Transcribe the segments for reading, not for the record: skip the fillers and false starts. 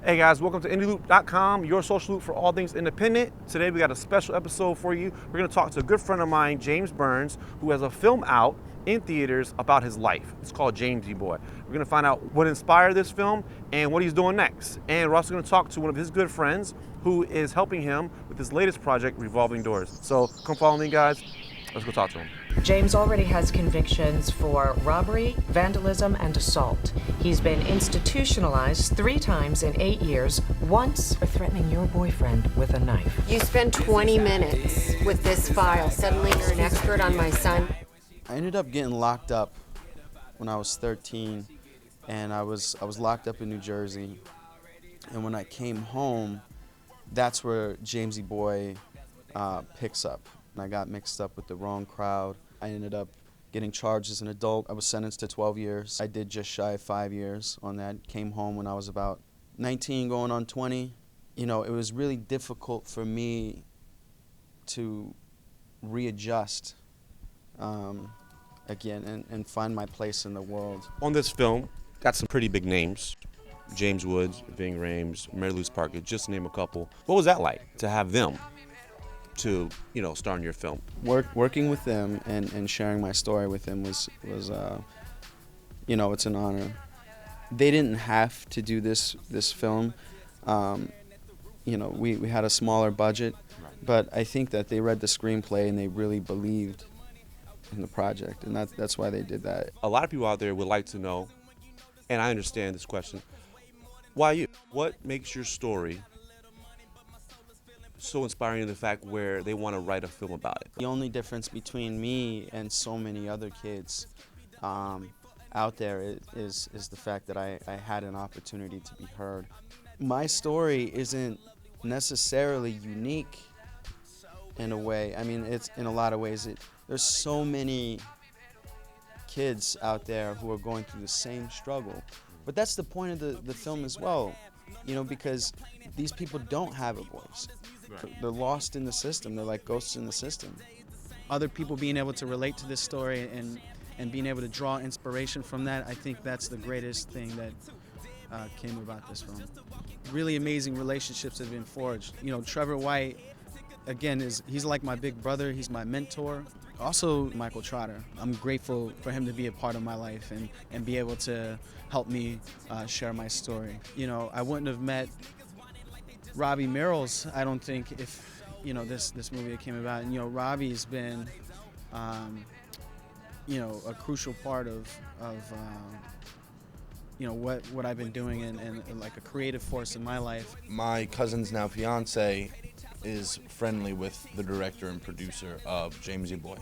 Hey guys, welcome to IndieLoop.com, your social loop for all things independent. Today we got a special episode for you. We're going to talk to a good friend of mine, James Burns, who has a film out in theaters about his life. It's called Jamesy Boy. We're going to find out what inspired this film and what he's doing next. And we're also going to talk to one of his good friends who is helping him with his latest project, Revolving Doors. So come follow me, guys. Let's go talk to him. James already has convictions for robbery, vandalism, and assault. He's been institutionalized 3 times in 8 years, once for threatening your boyfriend with a knife. You spend 20 minutes with this file. Suddenly you're an expert on my son. I ended up getting locked up when I was 13, and I was locked up in New Jersey. And when I came home, that's where Jamesy Boy picks up. And I got mixed up with the wrong crowd. I ended up getting charged as an adult. I was sentenced to 12 years. I did just shy of 5 years on that. Came home when I was about 19, going on 20. You know, it was really difficult for me to readjust again and find my place in the world. On this film, got some pretty big names. James Woods, Ving Rhames, Mary Louise Parker, just to name a couple. What was that like to have them to, star in your film? Working with them and sharing my story with them was it's an honor. They didn't have to do this film. We had a smaller budget, but I think that they read the screenplay and they really believed in the project, and that's why they did that. A lot of people out there would like to know, and I understand this question, why you? What makes your story so inspiring in the fact where they want to write a film about it? The only difference between me and so many other kids out there is the fact that I had an opportunity to be heard. My story isn't necessarily unique in a way. I mean, it's in a lot of ways. There's so many kids out there who are going through the same struggle. But that's the point of the film as well, because these people don't have a voice. Right. They're lost in the system. They're like ghosts in the system. Other people being able to relate to this story and being able to draw inspiration from that, I think that's the greatest thing that came about this film. Really amazing relationships have been forged. Trevor White, again, he's like my big brother. He's my mentor. Also, Michael Trotter. I'm grateful for him to be a part of my life and be able to help me share my story. I wouldn't have met Robbie Merrills, I don't think, if this movie came about. And Robbie's been a crucial part of what I've been doing and like a creative force in my life. My cousin's now fiance is friendly with the director and producer of Jamesy Boy,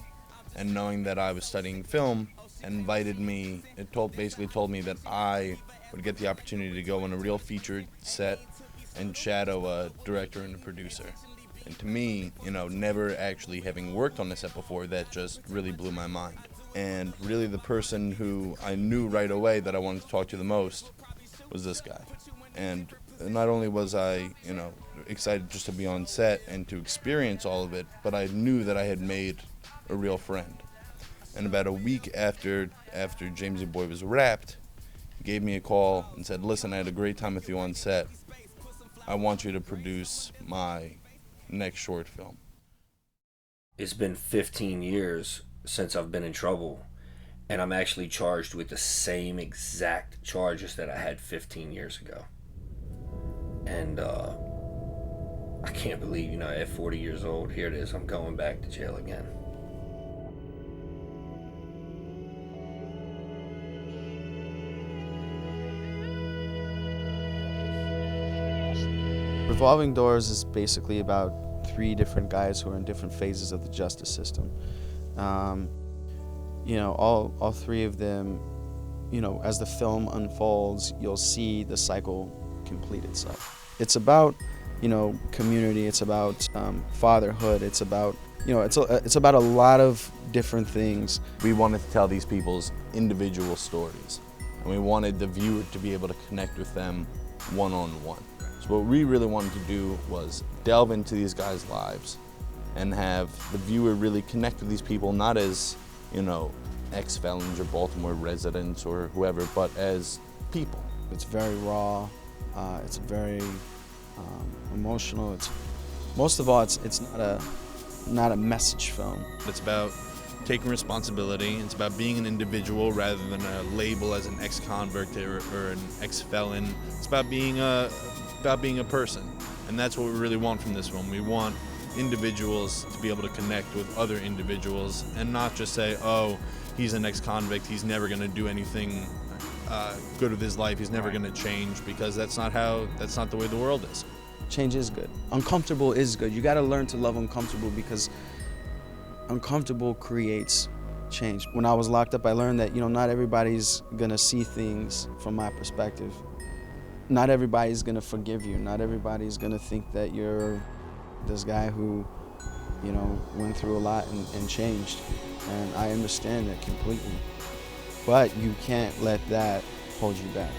and knowing that I was studying film, invited me. It basically told me that I would get the opportunity to go on a real featured set and shadow a director and a producer. And to me, never actually having worked on a set before, that just really blew my mind. And really the person who I knew right away that I wanted to talk to the most was this guy. And not only was I, excited just to be on set and to experience all of it, but I knew that I had made a real friend. And about a week after Jamesy Boy was wrapped, he gave me a call and said, "Listen, I had a great time with you on set. I want you to produce my next short film." It's been 15 years since I've been in trouble, and I'm actually charged with the same exact charges that I had 15 years ago. And I can't believe, at 40 years old, here it is, I'm going back to jail again. Revolving Doors is basically about 3 different guys who are in different phases of the justice system. All 3 of them, as the film unfolds, you'll see the cycle complete itself. It's about, community. It's about fatherhood. It's about, it's about a lot of different things. We wanted to tell these people's individual stories, and we wanted the viewer to be able to connect with them one-on-one. So what we really wanted to do was delve into these guys' lives and have the viewer really connect with these people, not as, ex-felons or Baltimore residents or whoever, but as people. It's very raw. It's very emotional. Most of all, it's not a message film. It's about taking responsibility. It's about being an individual rather than a label as an ex-convict or an ex-felon. It's about being a person, and that's what we really want from this film. We want individuals to be able to connect with other individuals and not just say, oh, he's an ex-convict, he's never going to do anything good with his life, he's never going to change, because that's not the way the world is. Change is good. Uncomfortable is good. You got to learn to love uncomfortable, because uncomfortable creates change. When I was locked up, I learned that, not everybody's going to see things from my perspective. Not everybody's going to forgive you. Not everybody's going to think that you're this guy who, went through a lot and changed. And I understand that completely. But you can't let that hold you back.